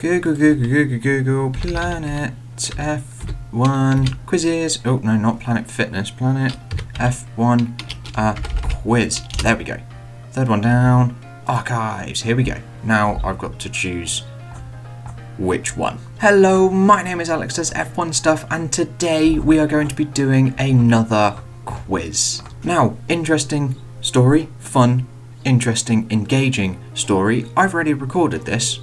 Google Planet F1 quizzes. Oh no, not Planet Fitness. Planet F1 quiz. There we go. Third one down. Archives. Here we go. Now I've got to choose which one. Hello, my name is Alex does F1 stuff, and today we are going to be doing another quiz. Now, interesting story, fun, interesting, engaging story. I've already recorded this.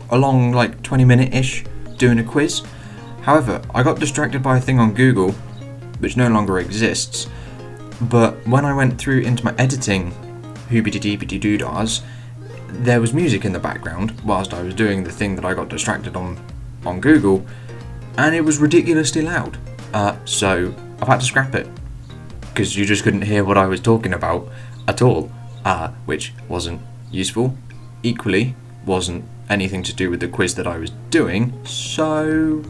A long, like 20-minute-ish, doing a quiz. However, I got distracted by a thing on Google, which no longer exists. But when I went through into my editing, hoobity-deepity-doo-dahs, there was music in the background whilst I was doing the thing that I got distracted on Google, and it was ridiculously loud. So I've had to scrap it because you just couldn't hear what I was talking about at all, which wasn't useful. Equally, wasn't anything to do with the quiz that I was doing, so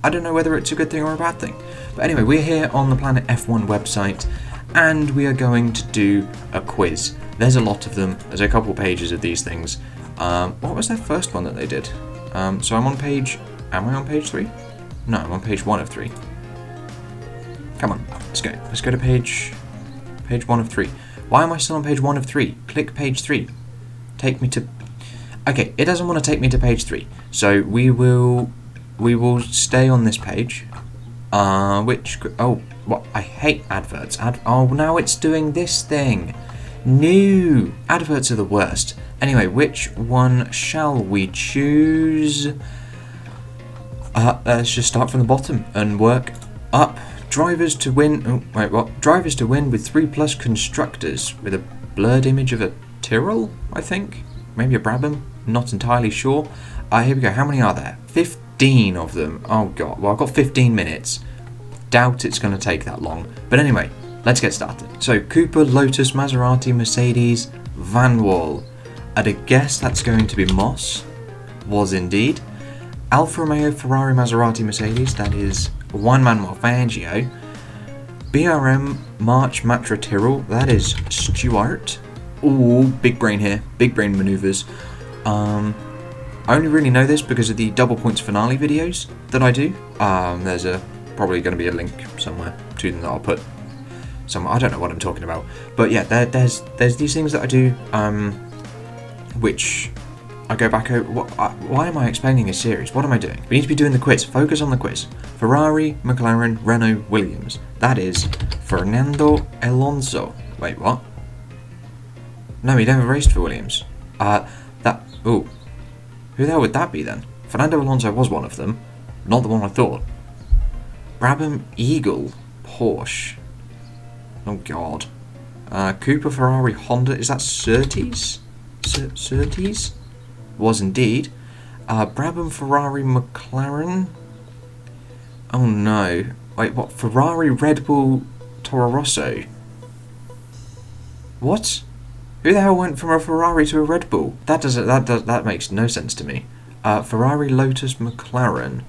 I don't know whether it's a good thing or a bad thing. But anyway, we're here on the Planet F1 website, and we are going to do a quiz. There's a lot of them. There's a couple pages of these things. What was that first one that they did? So I'm on page... Am I on page 3? No, I'm on page 1 of 3. Come on, let's go. Let's go to page 1 of 3. Why am I still on page 1 of 3? Click page 3. Take me to... Okay, it doesn't want to take me to page 3. So we will stay on this page. What? I hate adverts. Oh, now it's doing this thing. No! Adverts are the worst. Anyway, which one shall we choose? Let's just start from the bottom and work up. Drivers to win... Oh, wait, what? Drivers to win with 3+ constructors with a blurred image of a Tyrrell, I think? Maybe a Brabham? Not entirely sure. Here we go. How many are there? 15 of them. Oh, God. Well, I've got 15 minutes. Doubt it's going to take that long. But anyway, let's get started. So, Cooper, Lotus, Maserati, Mercedes, Van Wall. At a guess, that's going to be Moss. Was indeed. Alfa Romeo, Ferrari, Maserati, Mercedes. That is Juan Manuel Fangio. BRM, March, Matra, Tyrrell. That is Stewart. Ooh, big brain here. Big brain maneuvers. I only really know this because of the double points finale videos that I do. There's probably going to be a link somewhere to them that I'll put somewhere. I don't know what I'm talking about, but yeah, there's these things that I do, which I go back over. Why am I explaining a series? What am I doing? We need to be doing the quiz. Focus on the quiz. Ferrari, McLaren, Renault, Williams. That is Fernando Alonso. Wait, what? No, he never raced for Williams. Ooh. Who the hell would that be then? Fernando Alonso was one of them. Not the one I thought. Brabham, Eagle, Porsche. Oh God. Cooper, Ferrari, Honda. Is that Surtees? Surtees? Was indeed. Brabham, Ferrari, McLaren. Oh no. Wait, what? Ferrari, Red Bull, Toro Rosso. What? Who the hell went from a Ferrari to a Red Bull? That makes no sense to me. Ferrari, Lotus, McLaren.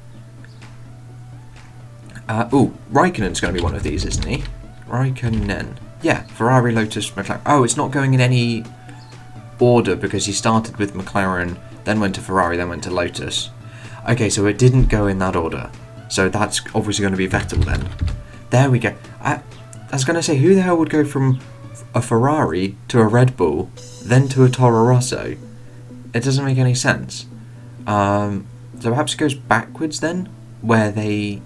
Raikkonen's going to be one of these, isn't he? Raikkonen. Yeah, Ferrari, Lotus, McLaren. Oh, it's not going in any order because he started with McLaren, then went to Ferrari, then went to Lotus. Okay, so it didn't go in that order. So that's obviously going to be Vettel then. There we go. I was going to say, who the hell would go from a Ferrari to a Red Bull, then to a Toro Rosso? It doesn't make any sense. So perhaps it goes backwards then, where they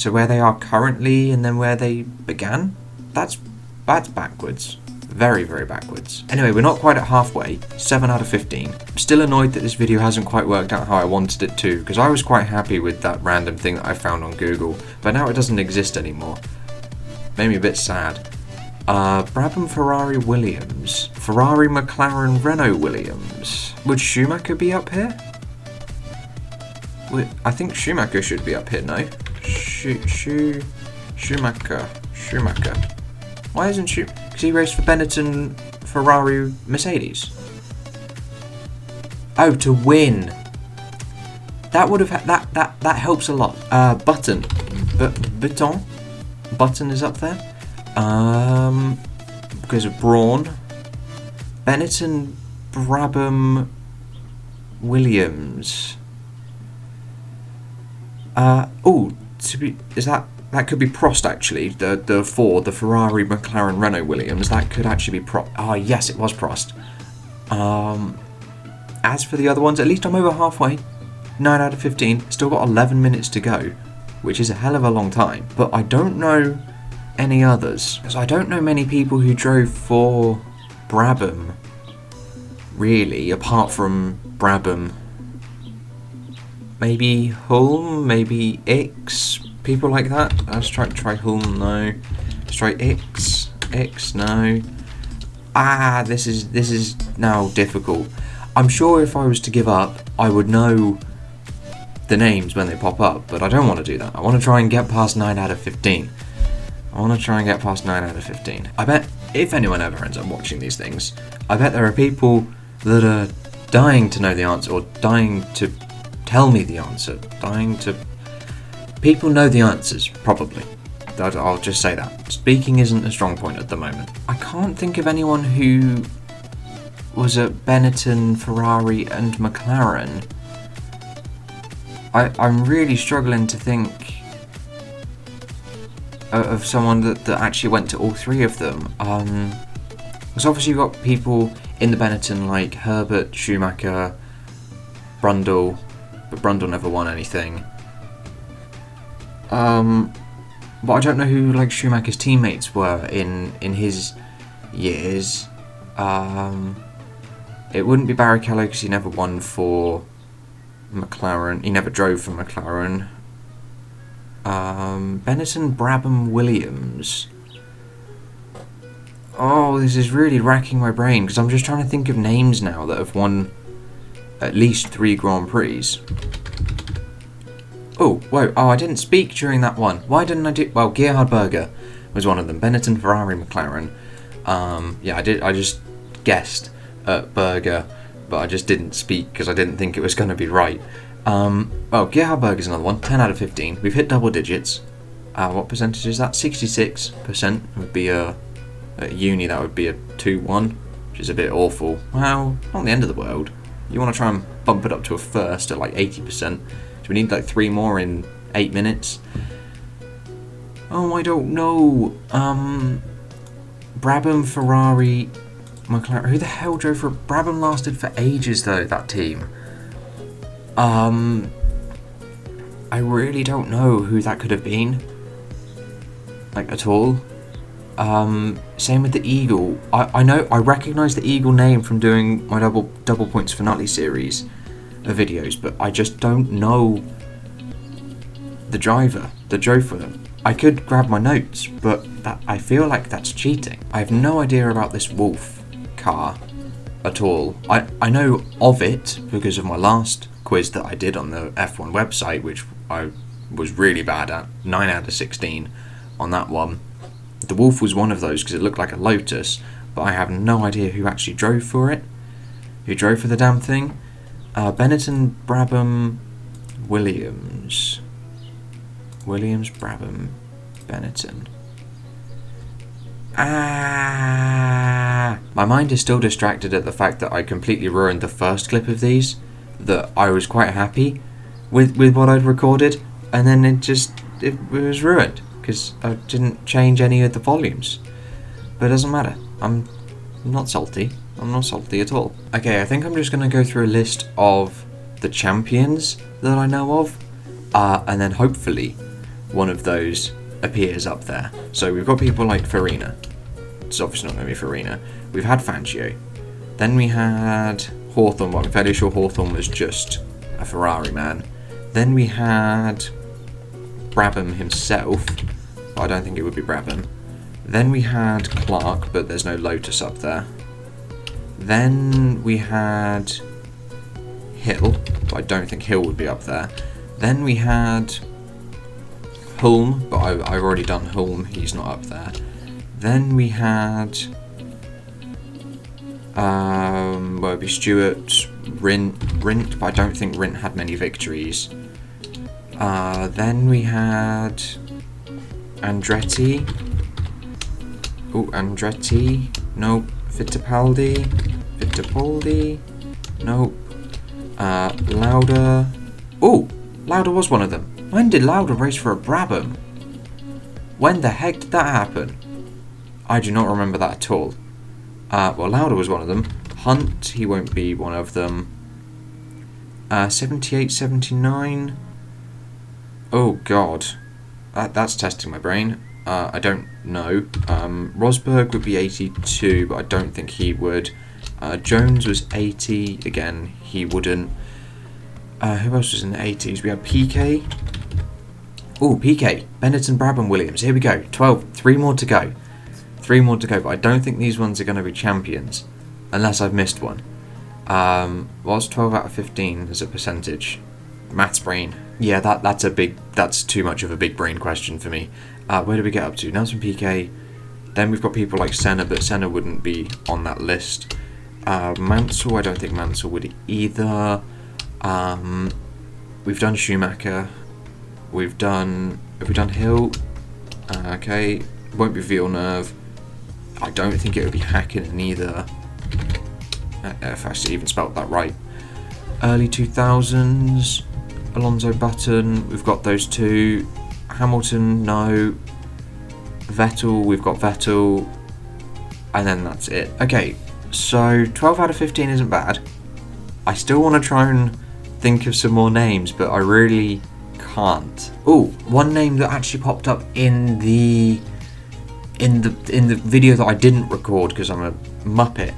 are currently and then where they began. That's backwards. Very, very backwards. Anyway, we're not quite at halfway. 7 out of 15. I'm still annoyed that this video hasn't quite worked out how I wanted it to, because I was quite happy with that random thing that I found on Google, but now it doesn't exist anymore. Made me a bit sad. Brabham, Ferrari, Williams. Ferrari, McLaren, Renault, Williams. Would Schumacher be up here? I think Schumacher should be up here, no? Schumacher. Why isn't Schumacher? Because he raced for Benetton, Ferrari, Mercedes. Oh, to win. That would have that helps a lot. Button. Button is up there. Because of Brawn. Benetton, Brabham, Williams. That could be Prost actually. The Ferrari, McLaren, Renault, Williams. That could actually be Prost. Ah, yes, it was Prost. As for the other ones, at least I'm over halfway. 9 out of 15. Still got 11 minutes to go, which is a hell of a long time. But I don't know any others, because I don't know many people who drove for Brabham, really, apart from Brabham. Maybe Hulme, maybe X, people like that. Let's try Hulme, no. Let's try X, no. This is now difficult. I'm sure if I was to give up, I would know the names when they pop up, but I don't want to do that. I want to try and get past 9 out of 15. I bet if anyone ever ends up watching these things, I bet there are people that are dying to know the answer, or dying to tell me the answer. People know the answers, probably. I'll just say that. Speaking isn't a strong point at the moment. I can't think of anyone who was at Benetton, Ferrari and McLaren. I'm really struggling to think of someone that actually went to all three of them. Because obviously you've got people in the Benetton like Herbert, Schumacher, Brundle, but Brundle never won anything. But I don't know who like Schumacher's teammates were in his years. It wouldn't be Barrichello because he never won for McLaren. He never drove for McLaren. Benetton, Brabham, Williams. Oh, this is really racking my brain because I'm just trying to think of names now that have won at least 3 Grand Prix. Oh, whoa, I didn't speak during that one. Why didn't I do... Well, Gerhard Berger was one of them. Benetton, Ferrari, McLaren. Yeah, I just guessed at Berger, but I just didn't speak because I didn't think it was going to be right. Well, Gerhard Berger's another one. 10 out of 15. We've hit double digits. What percentage is that? 66% would be at uni, that would be a 2-1, which is a bit awful. Well, not the end of the world. You want to try and bump it up to a first at like 80%. Do we need like 3 more in 8 minutes? Oh, I don't know. Brabham, Ferrari, McLaren. Who the hell drove for... Brabham lasted for ages though, that team. I really don't know who that could have been. Like, at all. Same with the Eagle. I know, I recognise the Eagle name from doing my double points finale series of videos, but I just don't know the driver that drove for them. I could grab my notes, but I feel like that's cheating. I have no idea about this Wolf car at all. I know of it because of my last quiz that I did on the F1 website, which I was really bad at. 9 out of 16 on that one. The Wolf was one of those because it looked like a Lotus, but I have no idea who actually drove for it. Who drove for the damn thing. Benetton, Brabham, Williams, Brabham, Benetton. My mind is still distracted at the fact that I completely ruined the first clip of these, that I was quite happy with what I'd recorded, and then it was ruined because I didn't change any of the volumes. But it doesn't matter. I'm not salty. I'm not salty at all. Okay, I think I'm just going to go through a list of the champions that I know of, and then hopefully one of those appears up there. So we've got people like Farina. It's obviously not going to be Farina. We've had Fangio. Then we had Hawthorne. Well, I'm fairly sure Hawthorne was just a Ferrari man. Then we had Brabham himself, but I don't think it would be Brabham. Then we had Clark, but there's no Lotus up there. Then we had Hill, but I don't think Hill would be up there. Then we had Hulme, but I've already done Hulme, he's not up there. Then we had well, it'd be Stewart, Rindt, but I don't think Rindt had many victories. Then we had Andretti. Oh, Andretti. Nope. Fittipaldi. Nope. Lauda. Oh, Lauda was one of them. When did Lauda race for a Brabham? When the heck did that happen? I do not remember that at all. Well, Lauda was one of them. Hunt, he won't be one of them. 78, 79. Oh, God. That's testing my brain. I don't know. Rosberg would be 82, but I don't think he would. Jones was 80. Again, he wouldn't. Who else was in the 80s? We had PK. Oh, PK. Benetton, Brabham, Williams. Here we go. 12. 3 more to go. 3 more to go, but I don't think these ones are going to be champions. Unless I've missed one. What's 12 out of 15 as a percentage? Maths brain. Yeah, that's too much of a big brain question for me. Where do we get up to? Nelson Piquet. Then we've got people like Senna, but Senna wouldn't be on that list. Mansell, I don't think Mansell would either. We've done Schumacher. Have we done Hill? Okay, won't be Villeneuve. I don't think it would be Hakkinen either. If I even spelt that right. Early 2000s, Alonso, Button, we've got those two. Hamilton, no. Vettel, we've got Vettel. And then that's it. Okay, so 12 out of 15 isn't bad. I still want to try and think of some more names, but I really can't. Oh, one name that actually popped up in the video that I didn't record because I'm a muppet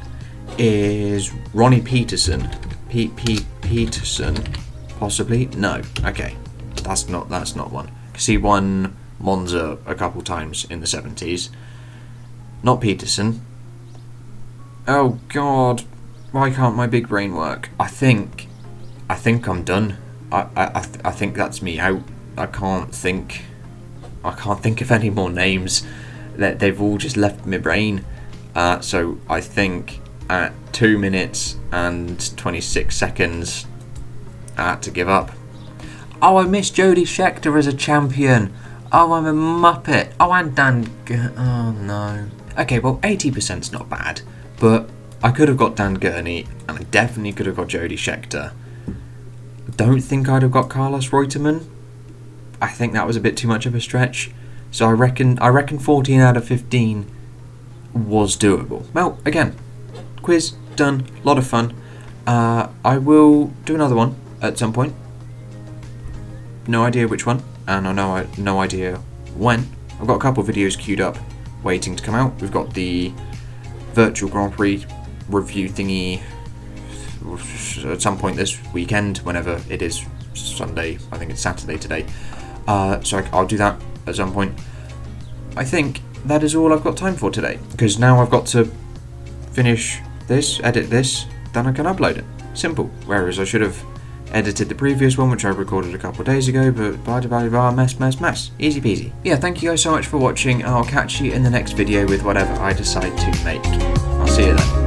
is Ronnie Peterson. Peterson, possibly? No. Okay, that's not one. Because he won Monza a couple times in the 70s. Not Peterson. Oh God, why can't my big brain work? I think I'm done. I think that's me out. I can't think of any more names. They've all just left my brain. So I think at 2 minutes and 26 seconds, I had to give up. Oh, I missed Jody Scheckter as a champion. Oh, I'm a muppet. Oh, and oh no. Okay, well, 80%'s not bad, but I could have got Dan Gurney, and I definitely could have got Jody Scheckter. Don't think I'd have got Carlos Reutemann. I think that was a bit too much of a stretch. So I reckon 14 out of 15 was doable. Well, again, quiz done, a lot of fun. I will do another one at some point. No idea which one, and I know no idea when. I've got a couple of videos queued up, waiting to come out. We've got the virtual Grand Prix review thingy at some point this weekend, whenever it is. Sunday, I think it's Saturday today. So I'll do that at some point. I think that is all I've got time for today, because now I've got to finish this, edit this, then I can upload it. Simple. Whereas I should have edited the previous one, which I recorded a couple of days ago, but mess. Easy peasy. Yeah, thank you guys so much for watching. I'll catch you in the next video with whatever I decide to make. I'll see you then.